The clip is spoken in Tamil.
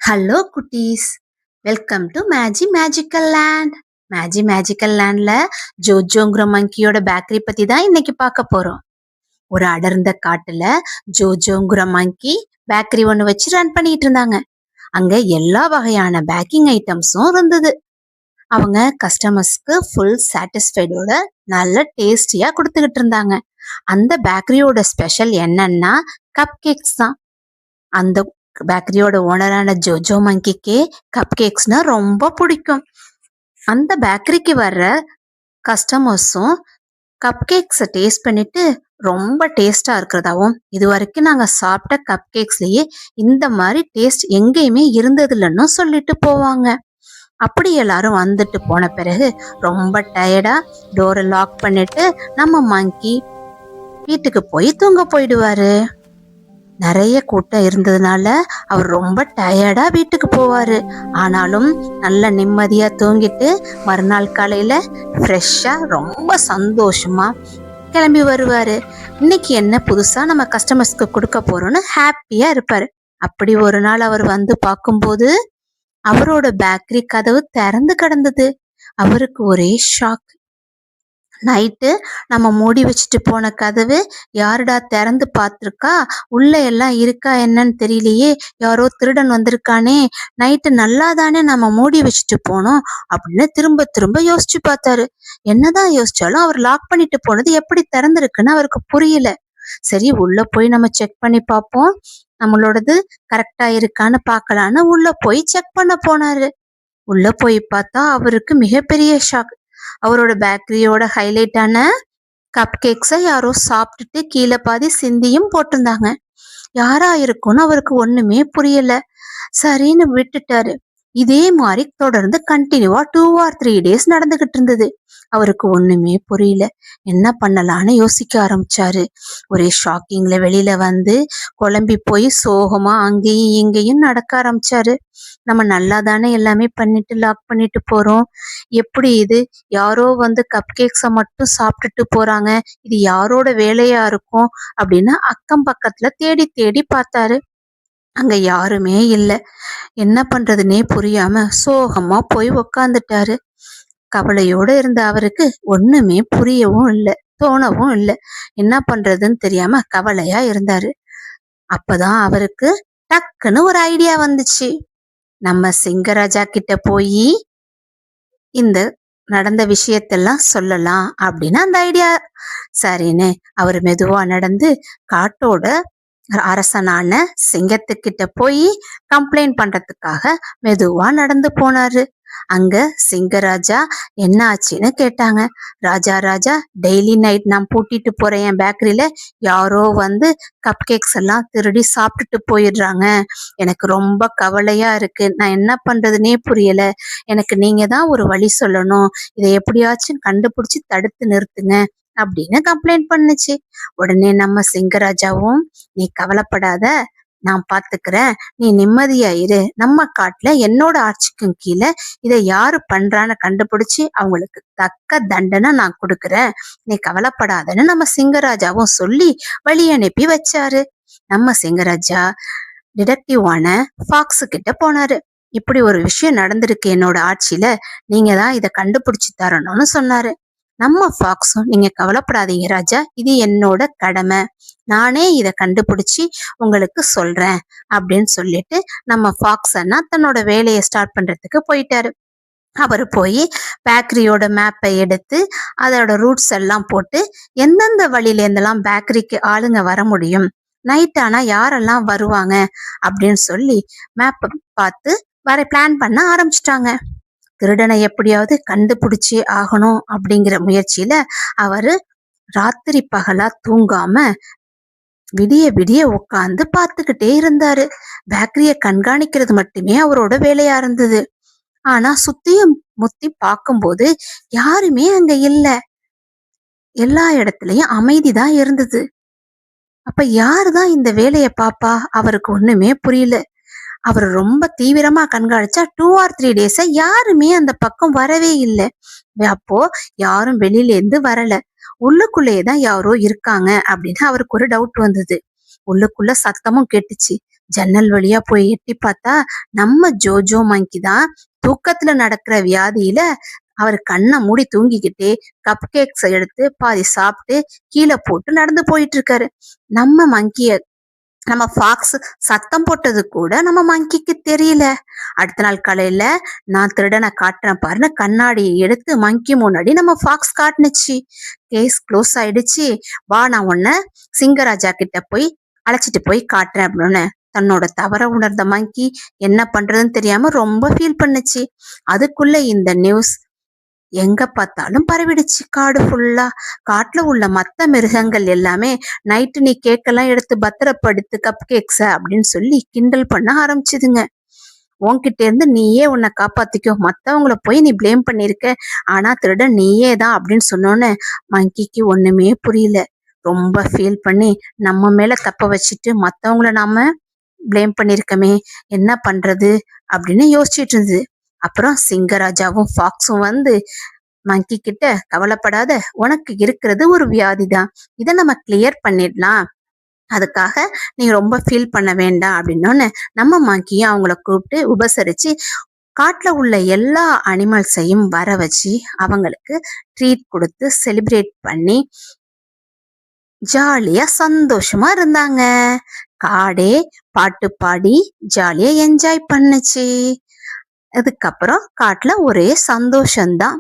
ஹலோ குட்டீஸ், வெல்கம் டு மேஜி மேஜிக்கல் லேண்ட். மேஜி மேஜிக்கல் லேண்ட்ல ஜோஜோங்கிற மங்கியோட பேக்கரி பத்தி தான் இன்னைக்கு பார்க்க போறோம். ஒரு அடர்ந்த காட்டுல ஜோஜோங்கிற மங்கி பேக்கரி ஒன்று வச்சு ரன் பண்ணிட்டு இருந்தாங்க. அங்க எல்லா வகையான பேக்கிங் ஐட்டம்ஸும் இருந்தது. அவங்க கஸ்டமர்ஸ்க்கு ஃபுல் சாட்டிஸ்ஃபைடோட நல்ல டேஸ்டியா கொடுத்துக்கிட்டு இருந்தாங்க. அந்த பேக்கரியோட ஸ்பெஷல் என்னன்னா கப் கேக்ஸ் தான். அந்த பேக்கரியோட ஓனரான ஜோஜோ மங்கிக்கு கப் கேக்ஸ்னா ரொம்ப பிடிக்கும். அந்த பேக்கரிக்கு வர்ற கஸ்டமர்ஸும் கப் கேக்ஸை டேஸ்ட் பண்ணிட்டு ரொம்ப டேஸ்டா இருக்கிறதாவும், இது வரைக்கும் நாங்க சாப்பிட்ட கப் கேக்ஸ்லயே இந்த மாதிரி டேஸ்ட் எங்கேயுமே இருந்ததில்லைன்னு சொல்லிட்டு போவாங்க. அப்படி எல்லாரும் வந்துட்டு போன பிறகு ரொம்ப டயர்டா டோரை லாக் பண்ணிட்டு நம்ம மங்கி வீட்டுக்கு போய் தூங்க போயிடுவாரு. நிறைய கூட்டம் இருந்ததுனால அவர் ரொம்ப டயர்டா வீட்டுக்கு போவாரு. ஆனாலும் நல்ல நிம்மதியா தூங்கிட்டு மறுநாள் காலையில ஃப்ரெஷ்ஷா ரொம்ப சந்தோஷமா கிளம்பி வருவாரு. இன்னைக்கு என்ன புதுசா நம்ம கஸ்டமர்ஸ்க்கு கொடுக்க போறோம்னு ஹாப்பியா இருப்பாரு. அப்படி ஒரு நாள் அவர் வந்து பார்க்கும்போது அவரோட பேக்கரி கதவு திறந்து கிடந்தது. அவருக்கு ஒரே ஷாக். நைட்டு நம்ம மூடி வச்சுட்டு போன கதவு யாருடா திறந்து பார்த்துருக்கா, உள்ள எல்லாம் இருக்கா என்னன்னு தெரியலையே, யாரோ திருடன் வந்திருக்கானே, நைட்டு நல்லா தானே நம்ம மூடி வச்சுட்டு போனோம் அப்படின்னு திரும்ப திரும்ப யோசிச்சு பார்த்தாரு. என்னதான் யோசிச்சாலும் அவர் லாக் பண்ணிட்டு போனது எப்படி திறந்திருக்குன்னு அவருக்கு புரியல. சரி, உள்ள போய் நம்ம செக் பண்ணி பார்ப்போம், நம்மளோடது கரெக்டா இருக்கான்னு பார்க்கலான்னு உள்ள போய் செக் பண்ண போனாரு. உள்ள போய் பார்த்தா அவருக்கு மிகப்பெரிய ஷாக். அவரோட பேக்கரியோட ஹைலைட்டான கப் கேக்ஸை யாரோ சாப்பிட்டுட்டு கீழே பாதி சிந்தியும் போட்டிருந்தாங்க. யாரா இருக்கும்னு அவருக்கு ஒண்ணுமே புரியல. சரின்னு விட்டுட்டாரு. இதே மாதிரி தொடர்ந்து கண்டினியூவா 2 or 3 days நடந்துகிட்டு இருந்தது. அவருக்கு ஒண்ணுமே புரியல. என்ன பண்ணலான்னு யோசிக்க ஆரம்பிச்சாரு. ஒரே ஷாக்கிங்ல வெளியில வந்து குழம்பி போய் சோகமா அங்கேயும் இங்கேயும் நடக்க ஆரம்பிச்சாரு. நம்ம நல்லா தானே எல்லாமே பண்ணிட்டு லாக் பண்ணிட்டு போறோம், எப்படி இது யாரோ வந்து கப் கேக்ஸை மட்டும் சாப்பிட்டுட்டு போறாங்க, இது யாரோட வேலையா இருக்கும் அப்படின்னு அக்கம் பக்கத்துல தேடி தேடி பார்த்தாரு. அங்க யாருமே இல்ல. என்ன பண்றதுன்னே புரியாம சோகமா போய் உக்காந்துட்டாரு. கவலையோட இருந்த அவருக்கு ஒண்ணுமே புரியவும் இல்லை, தோணவும் இல்லை. என்ன பண்றதுன்னு தெரியாம கவலையா இருந்தாரு. அப்பதான் அவருக்கு டக்குன்னு ஒரு ஐடியா வந்துச்சு. நம்ம சிங்கராஜா கிட்ட போய் இந்த நடந்த விஷயத்தெல்லாம் சொல்லலாம் அப்படின்னு அந்த ஐடியா. சரின்னு அவர் மெதுவா நடந்து காட்டோட அரசனான சிங்கத்துக்கிட்ட போய் கம்ப்ளைண்ட் பண்றதுக்காக மெதுவா நடந்து போனாரு. அங்க சிங்கராஜா என்ன ஆச்சுன்னு கேட்டாங்க. ராஜா ராஜா, டெய்லி நைட் நான் பூட்டிட்டு போறேன் என் பேக்கரியில யாரோ வந்து கப் கேக்ஸ் எல்லாம் திருடி சாப்பிட்டுட்டு போயிடுறாங்க. எனக்கு ரொம்ப கவலையா இருக்கு, நான் என்ன பண்றதுன்னே புரியல, எனக்கு நீங்க தான் ஒரு வழி சொல்லணும், இதை எப்படியாச்சும் கண்டுபிடிச்சு தடுத்து நிறுத்துங்க அப்படின்னு கம்ப்ளைண்ட் பண்ணுச்சு. உடனே நம்ம சிங்கராஜாவும், நீ கவலைப்படாத, நான் பாத்துக்கிறேன், நீ நிம்மதியா இரு, நம்ம காட்டுல என்னோட ஆட்சிக்கும் கீழே இதை யாரு பண்றான்னு கண்டுபிடிச்சு அவங்களுக்கு தக்க தண்டனை நான் கொடுக்கறேன், நீ கவலைப்படாதன்னு நம்ம சிங்கராஜாவும் சொல்லி வழி அனுப்பி வச்சாரு. நம்ம சிங்கராஜா டிடெக்டிவான ஃபாக்ஸ் கிட்ட போனாரு. இப்படி ஒரு விஷயம் நடந்திருக்கு என்னோட ஆட்சியில, நீங்க தான் இதை கண்டுபிடிச்சு தரணும்னு சொன்னாரு. நம்ம ஃபாக்ஸும், நீங்க கவலைப்படாதீங்க ராஜா, இது என்னோட கடமை, நானே இதை கண்டுபிடிச்சி உங்களுக்கு சொல்றேன் அப்படின்னு சொல்லிட்டு நம்ம ஃபாக்ஸ் அண்ணா தன்னோட வேலையை ஸ்டார்ட் பண்றதுக்கு போயிட்டாரு. அவர் போய் பேக்கரியோட மேப்பை எடுத்து அதோட ரூட்ஸ் எல்லாம் போட்டு எந்தெந்த வழியில இருந்தெல்லாம் பேக்கரிக்கு ஆளுங்க வர முடியும், நைட் ஆனா யாரெல்லாம் வருவாங்க அப்படின்னு சொல்லி மேப்பை பார்த்து வர பிளான் பண்ண ஆரம்பிச்சிட்டாங்க. திருடனை எப்படியாவது கண்டுபிடிச்சே ஆகணும் அப்படிங்கிற முயற்சியில அவரு ராத்திரி பகலா தூங்காம விடிய விடிய உட்காந்து பார்த்துக்கிட்டே இருந்தாரு. பேக்கரிய கண்காணிக்கிறது மட்டுமே அவரோட வேலையா இருந்தது. ஆனா சுத்தியும் முத்தி பார்க்கும்போது யாருமே அங்க இல்ல. எல்லா இடத்துலயும் அமைதிதான் இருந்தது. அப்ப யாருதான் இந்த வேலையை பாப்பா, அவருக்கு ஒண்ணுமே புரியல. அவர் ரொம்ப தீவிரமா கண்காணிச்சா 2 or 3 days யாருமே அந்த பக்கம் வரவே இல்லை. அப்போ யாரும் வெளியில இருந்து வரல, உள்ளுக்குள்ளேயேதான் யாரோ இருக்காங்க அப்படின்னு அவருக்கு ஒரு டவுட் வந்தது. உள்ளுக்குள்ள சத்தமும் கேட்டுச்சு. ஜன்னல் வழியா போய் எட்டி பார்த்தா நம்ம ஜோஜோ மங்கி தான் தூக்கத்துல நடக்கிற வியாதியில அவர் கண்ணை மூடி தூங்கிக்கிட்டே கப் கேக்ஸ் எடுத்து பாதி சாப்பிட்டு கீழே போட்டு நடந்து போயிட்டு இருக்காரு. நம்ம ஃபாக்ஸ் சத்தம் போட்டது கூட நம்ம மங்கிக்கு தெரியல. அடுத்த நாள் காலையில நான் திருடனை காட்டுறேன் பாருன்னு கண்ணாடியை எடுத்து மங்கி முன்னாடி நம்ம ஃபாக்ஸ் காட்டுனுச்சு. கேஸ் க்ளோஸ் ஆயிடுச்சு, வா நான் உன்னை சிங்கராஜா கிட்ட போய் அழைச்சிட்டு போய் காட்டுறேன் அப்படின்னு தன்னோட தவற உணர்ந்த மங்கி என்ன பண்றதுன்னு தெரியாம ரொம்ப ஃபீல் பண்ணுச்சு. அதுக்குள்ள இந்த நியூஸ் எங்க பார்த்தாலும் பரவிடுச்சு காடு ஃபுல்லா. காட்டுல உள்ள மத்த மிருகங்கள் எல்லாமே நைட்டு நீ கேக்கெல்லாம் எடுத்து பத்திரப்படுத்து கப் கேக்ஸ அப்படின்னு சொல்லி கிண்டல் பண்ண ஆரம்பிச்சுதுங்க. உன்கிட்ட இருந்து நீயே உன்னை காப்பாத்திக்கோ, மத்தவங்கள போய் நீ பிளேம் பண்ணிருக்க, ஆனா திருடன் நீயே தான் அப்படின்னு சொன்னோன்னு மங்கிக்கு ஒண்ணுமே புரியல. ரொம்ப ஃபீல் பண்ணி நம்ம மேல தப்ப வச்சுட்டு மத்தவங்கள நாம பிளேம் பண்ணிருக்கமே, என்ன பண்றது அப்படின்னு யோசிச்சுட்டு இருந்தது. அப்புறம் சிங்கராஜாவும் ஃபாக்ஸும் வந்து மங்கி கிட்ட, கவலைப்படாத, உனக்கு இருக்கிறது ஒரு வியாதிதான், இதை நம்ம கிளியர் பண்ணிடலாம், அதுக்காக நீ ரொம்ப ஃபீல் பண்ண வேண்டாம் அப்படின்னோன்னு நம்ம மங்கியும் அவங்கள கூப்பிட்டு உபசரிச்சு காட்டுல உள்ள எல்லா அனிமல்ஸையும் வர வச்சு அவங்களுக்கு ட்ரீட் கொடுத்து செலிப்ரேட் பண்ணி ஜாலியா சந்தோஷமா இருந்தாங்க. காடே பாட்டு பாடி ஜாலியா என்ஜாய் பண்ணுச்சு. அதுக்கப்புறம் காட்டுல ஒரே சந்தோஷம்தான்.